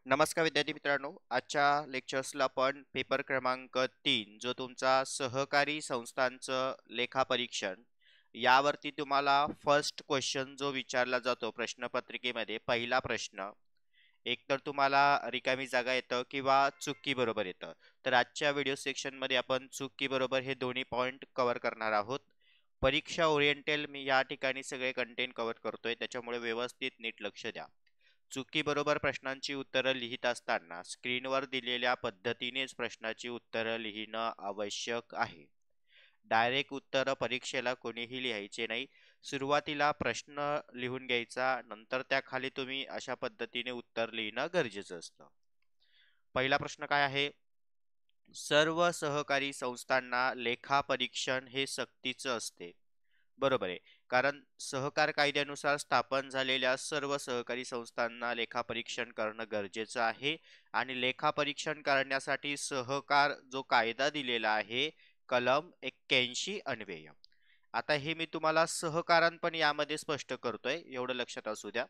नमस्कार विद्यार्थी मित्रांनो, आजच्या लेक्चर्सला आपण पेपर क्रमांक 3 जो तुमचा सहकारी संस्थांचं लेखापरीक्षण यावरती तुम्हाला फर्स्ट क्वेश्चन जो विचारला जातो प्रश्नपत्रिकेमध्ये पहिला प्रश्न एक तर तुम्हाला रिकामी जागा येतं किंवा चुकी बरोबर येतं. तर आजच्या व्हिडिओ सेक्शन मध्ये आपण चुकी बरोबर हे दोन्ही पॉइंट कव्हर करणार आहोत. परीक्षा ओरिएंटेल मी या ठिकाणी सगळे कंटेंट कव्हर करतोय, त्याच्यामुळे व्यवस्थित नीट लक्ष द्या. चुकी बरोबर प्रश्नांची उत्तरं लिहित असताना स्क्रीनवर दिलेल्या पद्धतीनेच प्रश्नाची उत्तरं लिहिणं आवश्यक आहे. डायरेक्ट उत्तर परीक्षेला कोणीही लिहायचे नाही. सुरुवातीला प्रश्न लिहून घ्यायचा, नंतर त्याखाली तुम्ही अशा पद्धतीने उत्तर लिहिणं गरजेचं असतं. पहिला प्रश्न काय आहे? सर्व सहकारी संस्थांना लेखापरीक्षण हे सक्तीचं असते. बरोबर आहे. कारण सहकार कायद्यानुसार स्थापन झालेल्या सर्व सहकारी संस्थांना लेखापरीक्षण करणं गरजेचं आहे आणि लेखापरीक्षण करण्यासाठी सहकार जो कायदा दिलेला आहे कलम 81 अन्वय. आता हे मी तुम्हाला सहकारण पण यामध्ये स्पष्ट करतोय, एवढं लक्षात असू द्या.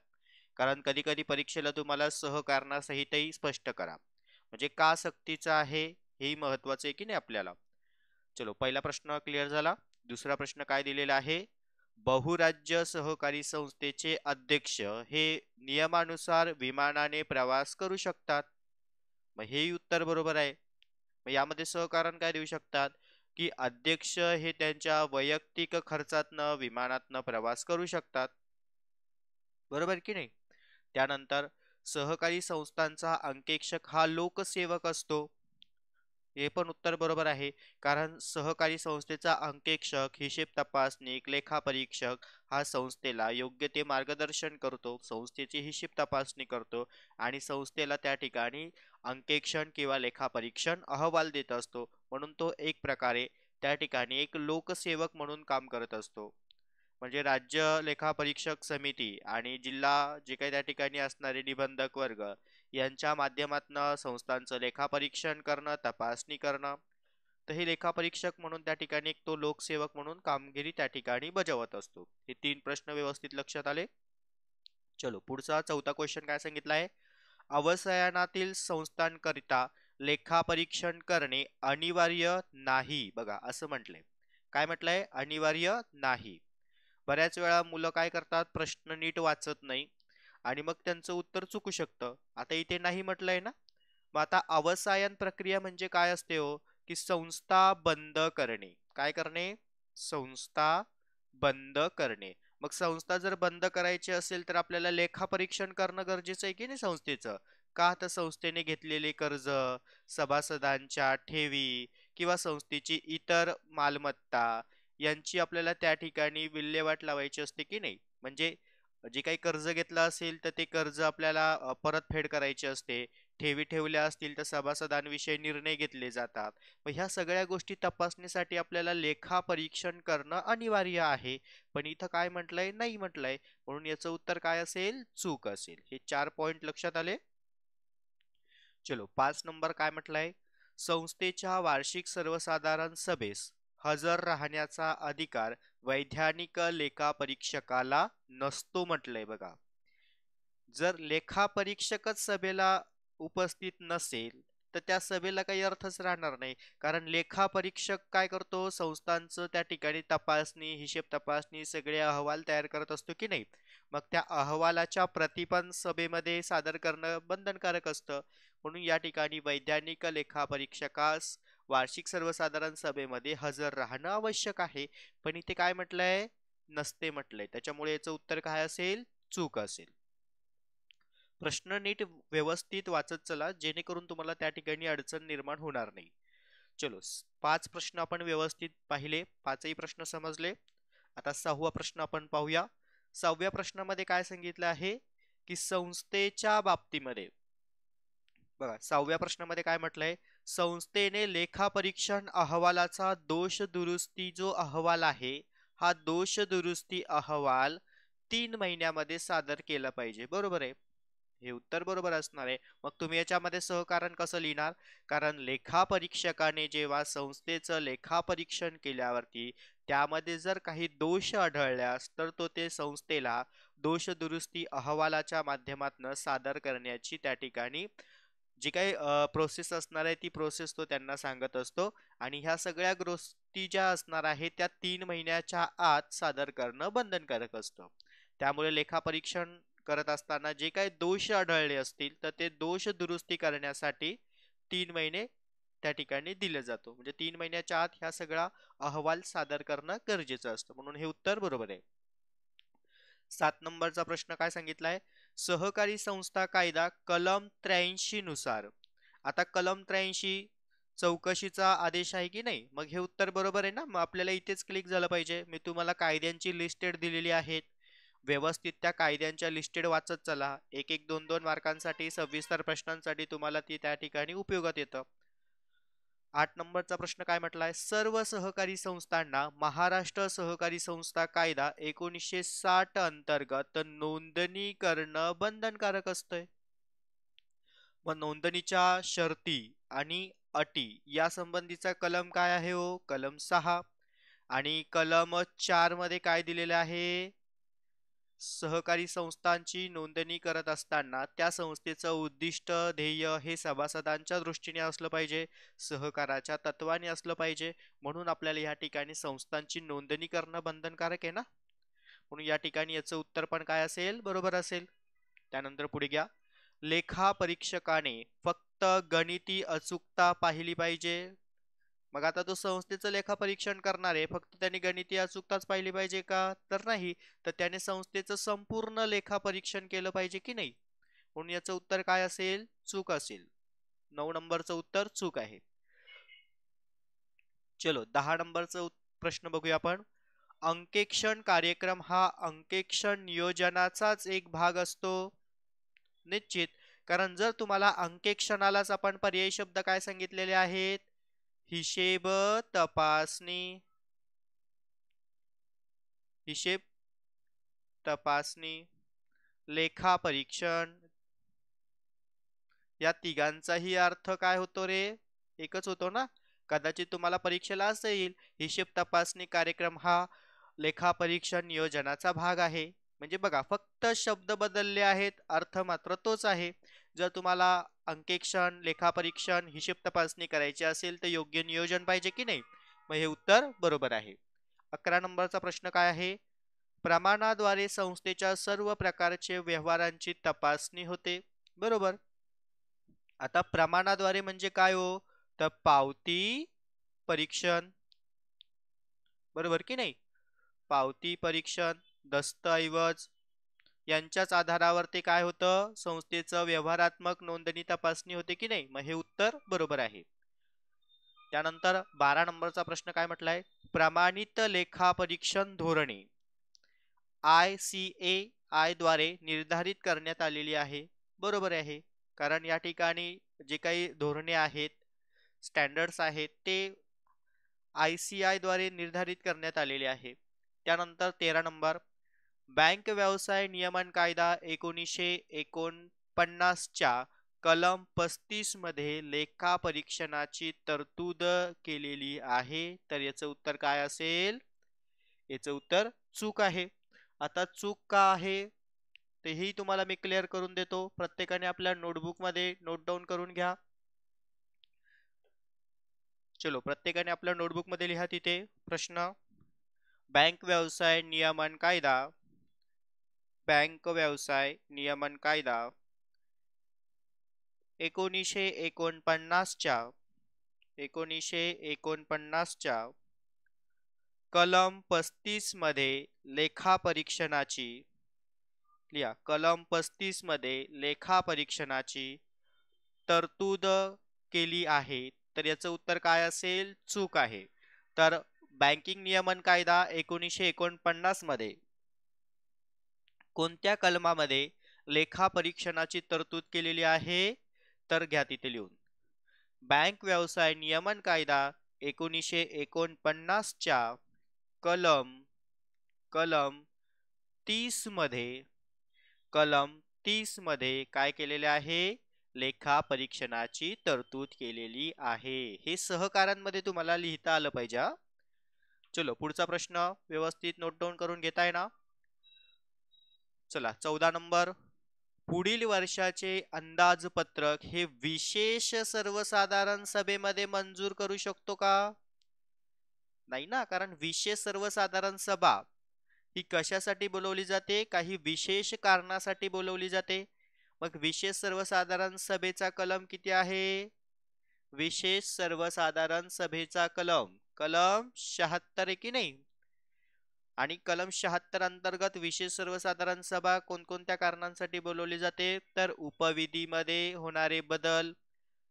कारण कधी कधी परीक्षेला तुम्हाला सहकारणासहितही स्पष्ट करा, म्हणजे का सक्तीचं आहे हेही महत्वाचं आहे की नाही आपल्याला. चलो, पहिला प्रश्न क्लिअर झाला. दुसरा प्रश्न काय दिलेला आहे? बहुराज्य सहकारी संस्थेचे अध्यक्ष हे नियमानुसार विमानाने प्रवास करू शकतात. मग हेही उत्तर बरोबर आहे. मग यामध्ये सहकारण काय देऊ शकतात की अध्यक्ष हे त्यांच्या वैयक्तिक खर्चातनं विमानातनं प्रवास करू शकतात. बरोबर की नाही? त्यानंतर सहकारी संस्थांचा अंकेक्षक हा लोकसेवक असतो. हे पण उत्तर बरोबर आहे. कारण सहकारी संस्थेचा अंकेक्षक, हिशेब तपासणीक, लेखापरीक्षक हा संस्थेला योग्य ते मार्गदर्शन करतो, संस्थेची हिशेब तपासणी करतो आणि संस्थेला त्या ठिकाणी अंकेक्षण किंवा लेखापरीक्षण अहवाल देत असतो. म्हणून तो एक प्रकारे त्या ठिकाणी एक लोकसेवक म्हणून काम करत असतो. म्हणजे राज्य लेखापरीक्षक समिती आणि जिल्हा जे काही त्या ठिकाणी असणारे निबंधक वर्ग यांच्या माध्यमातून संस्थांचं लेखापरीक्षण करणं, तपासणी करणं. तर हे लेखापरीक्षक म्हणून त्या ठिकाणी एक तो लोकसेवक म्हणून कामगिरी त्या ठिकाणी बजावत असतो. हे तीन प्रश्न व्यवस्थित लक्षात आले. चलो, पुढचा चौथा क्वेश्चन काय सांगितला आहे? अवसायनातील संस्थांकरिता लेखापरीक्षण करणे अनिवार्य नाही. बघा असं म्हटलंय. काय म्हटलंय? अनिवार्य नाही. बऱ्याच वेळा मुलं काय करतात, प्रश्न नीट वाचत नाही आणि मग त्यांचं उत्तर चुकू शकतं. आता इथे नाही म्हटलंय ना. मग आता अवसायन प्रक्रिया म्हणजे काय असते हो? की संस्था बंद करणे. काय करणे? संस्था बंद करणे. मग संस्था जर बंद करायची असेल तर आपल्याला लेखापरीक्षण करणं गरजेचं आहे की नाही संस्थेचं. का? तर संस्थेने घेतलेले कर्ज, सभासदांच्या ठेवी किंवा संस्थेची इतर मालमत्ता यांची आपल्याला त्या ठिकाणी विल्हेवाट लावायची असते की नाही. म्हणजे जे काही कर्ज घेतलं असेल तर ते कर्ज आपल्याला परतफेड करायची असते. ठेवी ठेवल्या असतील तर सभासदांविषयी निर्णय घेतले जातात. मग ह्या सगळ्या गोष्टी तपासणीसाठी आपल्याला लेखा परीक्षण करणं अनिवार्य आहे. पण इथं काय म्हटलंय? नाही म्हटलंय. म्हणून याचं उत्तर काय असेल? चूक असेल. हे 4 पॉइंट लक्षात आले. चलो, 5 नंबर काय म्हटलंय? संस्थेच्या वार्षिक सर्वसाधारण सभेस हजर राहण्याचा अधिकार वैधानिक लेखापरीक्षकाला नसतो म्हटलंय. बघा, जर लेखापरीक्षकच सभेला उपस्थित नसेल तर त्या सभेला काही अर्थच राहणार नाही. कारण लेखापरीक्षक काय करतो? संस्थांचं त्या ठिकाणी तपासणी, हिशेब तपासणी सगळे अहवाल तयार करत असतो की नाही. मग त्या अहवालाच्या प्रति पण सभेमध्ये सादर करणं बंधनकारक असतं. म्हणून या ठिकाणी वैधानिक लेखापरीक्षकास वार्षिक सर्वसाधारण सभेमध्ये हजर राहणं आवश्यक आहे. पण इथे काय म्हटलंय? नसते म्हटलंय. त्याच्यामुळे याचं उत्तर काय असेल? चूक असेल. प्रश्न नीट व्यवस्थित वाचत चला, जेणेकरून तुम्हाला त्या ठिकाणी अडचण निर्माण होणार नाही. चलो, 5 प्रश्न आपण व्यवस्थित पाहिले, 5ही प्रश्न समजले. आता 6वा प्रश्न आपण पाहूया. 6व्या प्रश्नामध्ये काय सांगितलं आहे की संस्थेच्या बाबतीमध्ये बघा, 6व्या प्रश्नामध्ये काय म्हटलंय? संस्थेने लेखापरीक्षण अहवालाचा दोष दुरुस्ती जो अहवाल आहे, हा दोष दुरुस्ती अहवाल 3 महिन्यामध्ये सादर केला पाहिजे. बरोबर आहे. हे उत्तर बरोबर असणार आहे. मग तुम्ही याच्यामध्ये सहकारण कसं लिहिणार? कारण लेखापरीक्षकाने जेव्हा संस्थेचं लेखापरीक्षण केल्यावरती त्यामध्ये जर काही दोष आढळल्यास तर तो ते संस्थेला दोष दुरुस्ती अहवालाच्या माध्यमातून सादर करण्याची त्या ठिकाणी जी काही प्रोसेस असणार आहे ती प्रोसेस तो त्यांना सांगत असतो. आणि ह्या सगळ्या गोष्टी ज्या असणार आहेत त्या 3 महिन्याच्या आत सादर करणं बंधनकारक असतं. त्यामुळे लेखापरीक्षण करत असताना जे काही दोष आढळले असतील तर ते दोष दुरुस्ती करण्यासाठी 3 महिने त्या ठिकाणी दिले जातो. म्हणजे 3 महिन्याच्या आत ह्या सगळा अहवाल सादर करणं गरजेचं असतं. म्हणून हे उत्तर बरोबर आहे. 7 नंबरचा प्रश्न काय सांगितलाय? सहकारी संस्था कायदा कलम 83 नुसार. आता कलम 83 चौकशीचा आदेश आहे की नाही? मग हे उत्तर बरोबर आहे ना? मग आपल्याला इथेच क्लिक झालं पाहिजे. मी तुम्हाला कायद्यांची लिस्टेड दिलेली आहेत. व्यवस्थित त्या कायद्यांच्या लिस्टेड वाचत चला. एक एक 2-2 मार्कांसाठी 26 प्रश्नांसाठी तुम्हाला ती त्या ठिकाणी उपयोगात येतं. 8 नंबरचा प्रश्न काय म्हटलाय? सर्व सहकारी संस्थांना महाराष्ट्र सहकारी संस्था कायदा 1960 अंतर्गत नोंदणी करणं बंधनकारक असतंय. मग नोंदणीच्या शर्ती आणि अटी या संबंधीचा कलम काय आहे हो? कलम 6. आणि कलम 4 मध्ये काय दिलेले आहे? सहकारी संस्थांची नोंदणी करत असताना त्या संस्थेचं उद्दिष्ट ध्येय हे सभासदांच्या दृष्टीने असलं पाहिजे, सहकाराच्या तत्वाने असलं पाहिजे. म्हणून आपल्याला या ठिकाणी संस्थांची नोंदणी करणं बंधनकारक आहे ना. म्हणून या ठिकाणी याचं उत्तर पण काय असेल? बरोबर असेल. त्यानंतर पुढे घ्या. लेखा परीक्षकाने फक्त गणिती अचूकता पाहिली पाहिजे. मग आता तो संस्थेचं लेखापरीक्षण करणार आहे, फक्त त्याने गणितीय अचूकताच पाहिली पाहिजे का? तर नाही. तर त्याने संस्थेचं संपूर्ण लेखापरीक्षण केलं पाहिजे की नाही? म्हणून याचं उत्तर काय असेल? चूक असेल. 9 नंबरचं उत्तर चूक आहे. चलो 10 नंबरचं प्रश्न बघूया आपण. अंकेक्षण कार्यक्रम हा अंकेक्षण नियोजनाचाच एक भाग असतो. निश्चित. कारण जर तुम्हाला अंकेक्षणालाच आपण पर्यायी शब्द काय सांगितलेले आहेत? हिशेब तपासणी, हिशेब तपासणी, लेखापरीक्षण या तिघांचाही अर्थ काय होतो रे? एकच होतो ना. कदाचित तुम्हाला परीक्षेला असं येईल, हिशेब तपासणी कार्यक्रम हा लेखापरीक्षण नियोजनाचा भाग आहे. म्हणजे बघा, फक्त शब्द बदलले आहेत, अर्थ मात्र तोच आहे. जर तुम्हाला अंकेक्षण, लेखापरीक्षण, हिशेब तपासणी करायची असेल तर योग्य नियोजन पाहिजे की नाही? मग हे उत्तर बरोबर आहे. 11 नंबरचा प्रश्न काय आहे? प्रमाणाद्वारे संस्थेच्या सर्व प्रकारचे व्यवहारांची तपासणी होते. बरोबर. आता प्रमाणाद्वारे म्हणजे काय हो? तर पावती परीक्षण. बरोबर की नाही? पावती परीक्षण, दस्तऐवज यांच्याच आधारावर ते काय होतं? संस्थेचं व्यवहारात्मक नोंदणी तपासणी होते की नाही? मग हे उत्तर बरोबर आहे. त्यानंतर 12 नंबरचा प्रश्न काय म्हटलाय? प्रमाणित लेखापरीक्षण धोरणे ICAI द्वारे निर्धारित करण्यात आलेली आहे. बरोबर आहे. कारण या ठिकाणी जे काही धोरणे आहेत, स्टँडर्ड्स आहेत, ते ICAI द्वारे निर्धारित करण्यात आलेले आहे. त्यानंतर 13 नंबर, बँक व्यवसाय नियमन कायदा 1949च्या कलम 35 मध्ये लेखा परीक्षणाची तरतूद केलेली आहे. तर याचं उत्तर काय असेल? याचं उत्तर चूक आहे. आता चूक का आहे तेही तुम्हाला मी क्लिअर करून देतो. प्रत्येकाने आपल्या नोटबुक मध्ये नोट डाऊन करून घ्या. चलो, प्रत्येकाने आपल्या नोटबुक मध्ये लिहा तिथे प्रश्न. बँक व्यवसाय नियमन कायदा, बँक व्यवसाय नियमन कायदा 1949च्या कलम 35 मध्ये लेखापरीक्षणाची, लिहा, कलम 35 मध्ये लेखापरीक्षणाची तरतूद केली आहे. तर याचं उत्तर काय असेल? चूक आहे. तर बँकिंग नियमन कायदा 1949 मध्ये कोणत्या कलमामध्ये लेखापरीक्षणाची तरतूद केलेली आहे? तर घ्या तिथे लिहून. बँक व्यवसाय नियमन कायदा 1949च्या कलम 30 मध्ये, कलम 36 मध्ये काय केलेले आहे? लेखा परीक्षणाची तरतूद केलेली आहे. हे सहकारांमध्ये तुम्हाला लिहिता आलं पाहिजे हा. चलो पुढचा प्रश्न व्यवस्थित नोट डाऊन करून घेताय ना? चला 14 नंबर. पुढील वर्षाचे अंदाजपत्रक हे विशेष सर्वसाधारण सभेमध्ये मंजूर करू शकतो का? नाही ना, कारण विशेष सर्वसाधारण सभा ही कशासाठी बोलवली जाते? काही विशेष कारणासाठी बोलवली जाते. मग विशेष सर्वसाधारण सभेचा कलम किती आहे? विशेष सर्वसाधारण सभेचा कलम कलम 76 आहे की नाही? आणि कलम 76 अंतर्गत विशेष सर्वसाधारण सभा कोणकोणत्या कारणांसाठी बोलवली जाते? तर उपविधीमध्ये होणारे बदल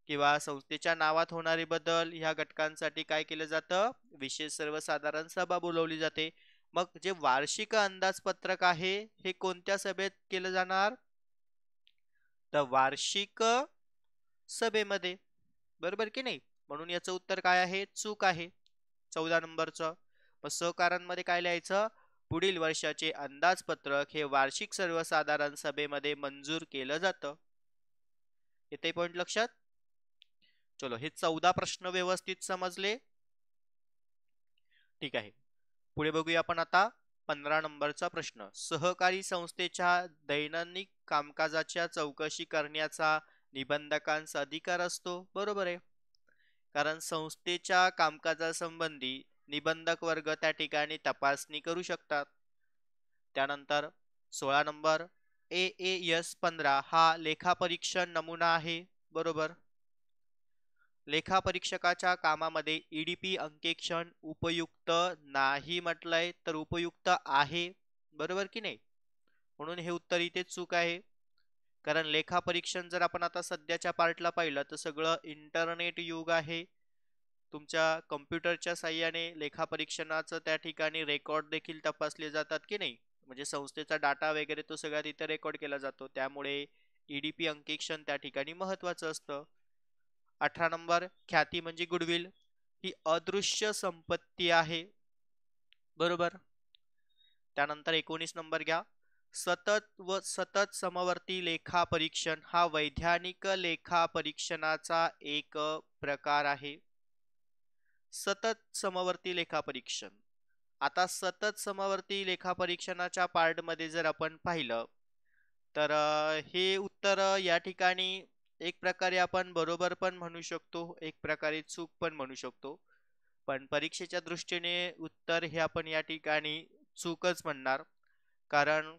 किंवा संस्थेच्या नावात होणारे बदल ह्या घटकांसाठी काय केलं जातं? विशेष सर्वसाधारण सभा बोलवली जाते. मग जे वार्षिक अंदाजपत्रक आहे हे कोणत्या सभेत केलं जाणार? तर वार्षिक सभेमध्ये. बरोबर की नाही? म्हणून याचं उत्तर काय आहे? चूक आहे 14 नंबरचं. मग सहकारांमध्ये काय लिहायचं? पुढील वर्षाचे अंदाजपत्रक हे वार्षिक सर्वसाधारण सभेमध्ये मंजूर केलं जातं. येते पॉइंट लक्षात? चलो हे 14 प्रश्न व्यवस्थित समजले? ठीक आहे. पुढे बघूया आपण आता 15 नंबरचा प्रश्न. सहकारी संस्थेच्या दैनंदिन कामकाजाच्या चौकशी करण्याचा निबंधकांचा अधिकार असतो. बरोबर आहे, कारण संस्थेच्या कामकाजासंबंधी निबंधक वर्ग त्या ठिकाणी तपासणी करू शकतात. त्यानंतर 16 नंबर. AAS 15 हा लेखापरीक्षण नमुना आहे. बरोबर. लेखापरीक्षकाच्या कामामध्ये EDP अंकेक्षण उपयुक्त नाही म्हटलंय तर उपयुक्त आहे. बरोबर की नाही? म्हणून हे उत्तर इथे चूक आहे. कारण लेखापरीक्षण जर आपण आता सध्याच्या पार्टला पाहिलं तर सगळं इंटरनेट युग आहे. तुमच्या कम्प्युटरच्या साहाय्याने लेखापरीक्षणाचं त्या ठिकाणी रेकॉर्ड देखील तपासले जातात की नाही? म्हणजे संस्थेचा डाटा वगैरे तो सगळा तिथे रेकॉर्ड केला जातो. त्यामुळे EDP अंकेक्षण त्या ठिकाणी महत्वाचं असतं. 18 नंबर. ख्याती म्हणजे गुडविल ही अदृश्य संपत्ती आहे. बरोबर. त्यानंतर 19 नंबर घ्या. सतत समवर्ती लेखा परीक्षण हा वैधानिक लेखा परीक्षणाचा एक प्रकार आहे. सतत समवर्ती लेखा परीक्षण. आता सतत समवर्ती लेखा परीक्षणाच्या पार्ट मध्ये जर आपण पाहिलं तर हे उत्तर या ठिकाणी एक प्रकारे आपण बरोबर पण म्हणू शकतो, एक प्रकारे चूक पण म्हणू शकतो. पण परीक्षेच्या दृष्टीने उत्तर हे आपण या ठिकाणी चूकच म्हणणार. कारण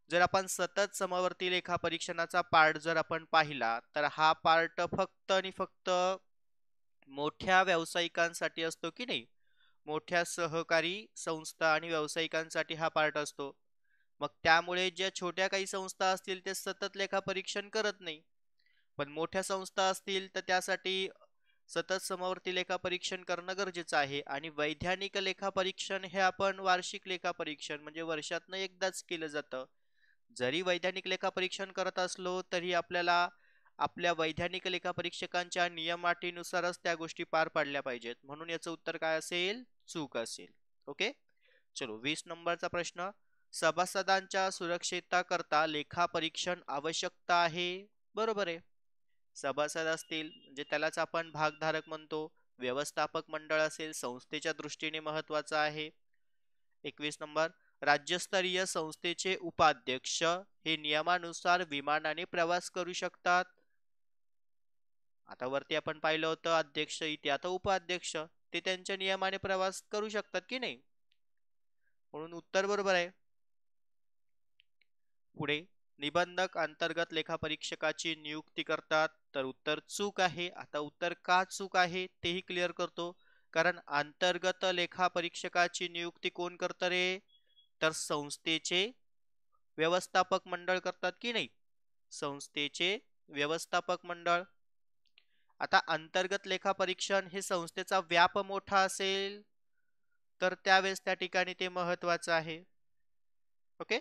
जर आपण सतत समवर्ती लेखा परीक्षणाचा पार्ट जर आपण पाहिला तर हा पार्ट फक्त आणि फक्त मोठ्या व्यावसायिकांसाठी असतो की नाही? मोठ्या सहकारी संस्था आणि व्यावसायिकांसाठी हा पार्ट असतो. मग त्यामुळे ज्या छोट्या काही संस्था असतील ते सतत लेखा परीक्षण करत नाही. पण मोठ्या संस्था असतील तर त्यासाठी सतत समवर्ती लेखा परीक्षण करणं गरजेचं आहे. आणि वैधानिक लेखा परीक्षण हे आपण वार्षिक लेखा परीक्षण म्हणजे वर्षातनं एकदाच केलं जातं. जरी वैधानिक लेखा परीक्षण करत असलो तरी आपल्याला आपल्या वैधानिक लेखा परीक्षकांच्या नियमाटीनुसारच त्या गोष्टी पार पाडल्या पाहिजेत. म्हणून याचं उत्तर काय असेल? चूक असेल. ओके. चलो 20 नंबरचा प्रश्न. सभासदांच्या सुरक्षितता करता लेखा परीक्षण आवश्यकता आहे. बरोबर आहे. सभासद असतील म्हणजे त्यालाच आपण भागधारक म्हणतो. व्यवस्थापक मंडळ असेल संस्थेच्या दृष्टीने महत्वाचं आहे. 21 नंबर. राज्यस्तरीय संस्थेचे उपाध्यक्ष हे नियमानुसार विमानाने प्रवास करू शकतात. आता वरती आपण पाहिलं होतं अध्यक्ष, इथे आता उपाध्यक्ष ते त्यांच्या नियमाने प्रवास करू शकतात की नाही? म्हणून उत्तर बरोबर आहे. पुढे निबंधक अंतर्गत लेखापरीक्षकाची नियुक्ती करतात तर उत्तर चूक आहे. आता उत्तर का चूक आहे तेही क्लिअर करतो. कारण अंतर्गत लेखापरीक्षकाची नियुक्ती कोण करतं रे? तर संस्थेचे व्यवस्थापक मंडळ करतात की नाही? संस्थेचे व्यवस्थापक मंडळ. आता अंतर्गत लेखापरीक्षण हे संस्थेचा व्याप मोठा असेल तर त्यावेळेस त्या ठिकाणी ते महत्वाचं आहे. ओके.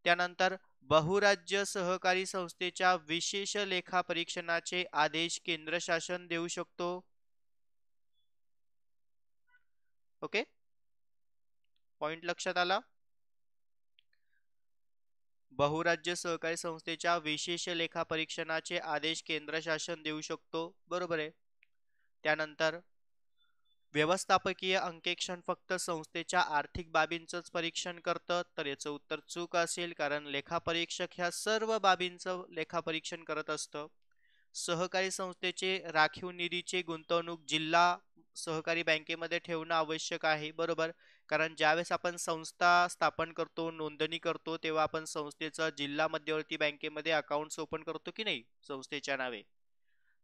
त्यानंतर बहुराज्य सहकारी संस्थेच्या विशेष लेखा परीक्षणाचे आदेश केंद्र शासन देऊ शकतो. ओके. पॉइंट लक्षात आला? बहुराज्य सहकारी संस्थेच्या विशेष लेखापरीक्षणाचे आदेश केंद्र शासन देऊ शकतो, बरोबर आहे. त्यानंतर व्यवस्थापकीय अंकेक्षण फक्त संस्थेच्या आर्थिक बाबींचंच परीक्षण करतं, तर याचं उत्तर चूक असेल, कारण लेखापरीक्षक ह्या सर्व बाबींचं लेखापरीक्षण करत असतं. सहकारी संस्थेचे राखीव निधीचे गुंतवणूक जिल्हा सहकारी बँकेमध्ये ठेवणं आवश्यक आहे, बरोबर. कारण ज्यावेळेस आपण संस्था स्थापन करतो, नोंदणी करतो, तेव्हा आपण संस्थेचा जिल्हा मध्यवर्ती बँकेमध्ये अकाउंट्स ओपन करतो की नाही संस्थेच्या नावे.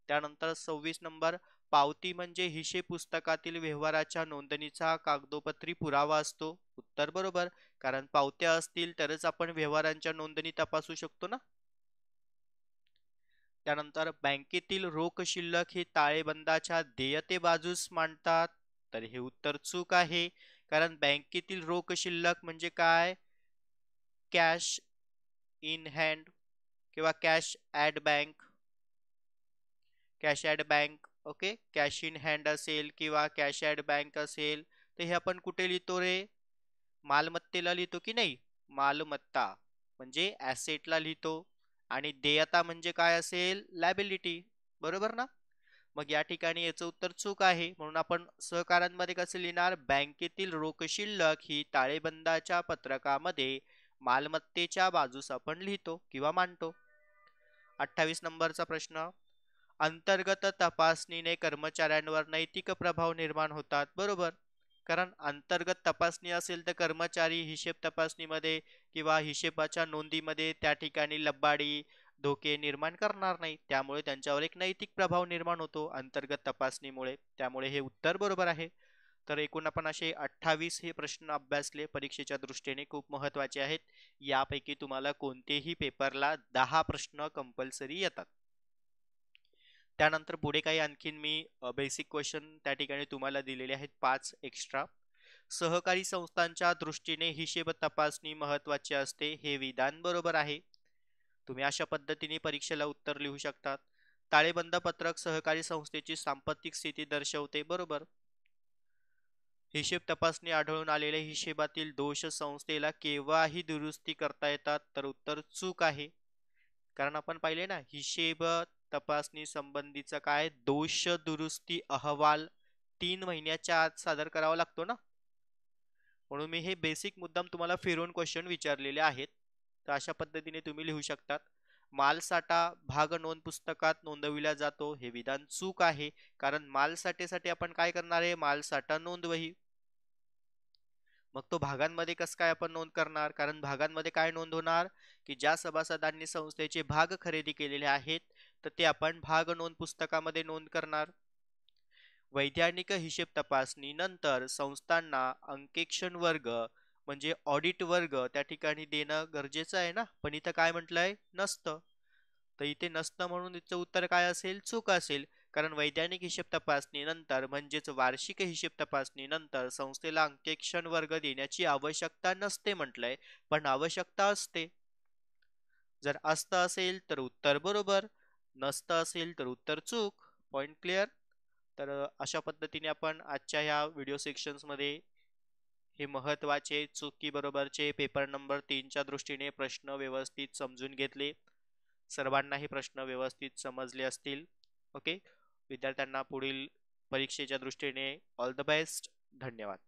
त्यानंतर 26 नंबर, पावती म्हणजे हिशेब पुस्तकातील व्यवहाराच्या नोंदणीचा कागदोपत्री पुरावा असतो. उत्तर बरोबर, कारण पावत्या असतील तरच आपण व्यवहारांच्या नोंदणी तपासू शकतो ना. त्यानंतर बँकेतील रोख शिल्लक ही ताळेबंदाच्या देयते बाजूस मांडतात, तर हे उत्तर चूक आहे. कारण बँकेतील रोख शिल्लक म्हणजे काय? कॅश इन हँड किंवा cash at bank, cash at bank, okay. Cash in hand असेल किंवा कॅश ॲट बँक असेल, तर हे आपण कुठे लिहितो रे? मालमत्तेला लिहितो की नाही? मालमत्ता म्हणजे ॲसेटला लिहितो, आणि देयता म्हणजे काय असेल? लायबिलिटी, बरोबर ना. मग या ठिकाणी याचं उत्तर चूक आहे, म्हणून आपण सहकारांमध्ये कसे लिहिणार? बँकेतील रोख शिल्लक ही ताळेबंदाच्या पत्रकामध्ये मालमत्तेच्या बाजूस आपण लिहितो किंवा मांडतो. 28 नंबरचा प्रश्न, अंतर्गत तपासणीने कर्मचाऱ्यांवर नैतिक प्रभाव निर्माण होतात, बरोबर. कारण अंतर्गत तपासणी असेल तर कर्मचारी हिशेब तपासणीमध्ये किंवा हिशेबाच्या नोंदीमध्ये त्या ठिकाणी लब्बाडी धोके निर्माण करणार नाही, त्यामुळे त्यांच्यावर एक नैतिक प्रभाव निर्माण होतो अंतर्गत तपासणीमुळे, त्यामुळे हे उत्तर बरोबर आहे. तर एकूण आपण असे 28 हे प्रश्न अभ्यासले, परीक्षेच्या दृष्टीने खूप महत्वाचे आहेत. यापैकी तुम्हाला कोणतेही पेपरला 10 प्रश्न कंपल्सरी येतात. त्यानंतर पुढे काही आणखीन मी बेसिक क्वेश्चन त्या ठिकाणी तुम्हाला दिलेले आहेत 5 एक्स्ट्रा. सहकारी संस्थांच्या दृष्टीने हिशेब तपासणी महत्वाची असते, हे विधान बरोबर आहे. तुम्ही अशा पद्धतीने परीक्षेला उत्तर लिहू शकतात. ताळेबंद पत्रक सहकारी संस्थेची सांपत्तिक स्थिती दर्शवते, बरोबर. हिशेब तपासणी आढळून आलेल्या हिशेबातील दोष संस्थेला केव्हाही दुरुस्ती करता येतात, तर उत्तर चूक आहे. कारण आपण पाहिले ना, हिशेब तपासणी संबंधीचा काय दोष दुरुस्ती अहवाल 3 महिन्याच्या आत सादर करावा लागतो ना, म्हणून मी हे बेसिक मुद्दाम तुम्हाला फिरवून क्वेश्चन विचारलेले आहेत. तर अशा पद्धतीने तुम्ही लिहू शकतात. मालसाठा भाग नोंद पुस्तकात नोंदविला जातो, हे विधान चूक आहे. कारण मालसाठेसाठी आपण काय करणार आहे? मालसाठा नोंदवही. मग तो भागांमध्ये कसं काय आपण नोंद करणार? कारण भागांमध्ये काय नोंद होणार? की ज्या सभासदांनी संस्थेचे भाग खरेदी केलेले आहेत, तर ते आपण भाग नोंद पुस्तकामध्ये नोंद करणार. वैधानिक हिशेब तपासणी नंतर संस्थांना अंकेक्षण वर्ग म्हणजे ऑडिट वर्ग त्या ठिकाणी देणं गरजेचं आहे ना, पण इथं काय म्हटलंय? नसतं. तर इथे नसतं म्हणून इथं उत्तर काय असेल? चूक असेल. कारण वैधानिक हिशेब तपासणी नंतर म्हणजेच वार्षिक हिशेब तपासणी नंतर संस्थेला अंकेक्षण वर्ग देण्याची आवश्यकता नसते म्हटलंय, पण आवश्यकता असते. जर असतं असेल तर उत्तर बरोबर, नसतं असेल तर उत्तर चूक. Point clear. तर अशा पद्धतीने आपण आजच्या ह्या व्हिडिओ सेक्शन्समध्ये हे महत्त्वाचे चुकी बरोबरचे पेपर नंबर 3च्या दृष्टीने प्रश्न व्यवस्थित समजून घेतले. सर्वांना हे प्रश्न व्यवस्थित समजले असतील. ओके. विद्यार्थ्यांना पुढील परीक्षेच्या दृष्टीने ऑल द बेस्ट. धन्यवाद.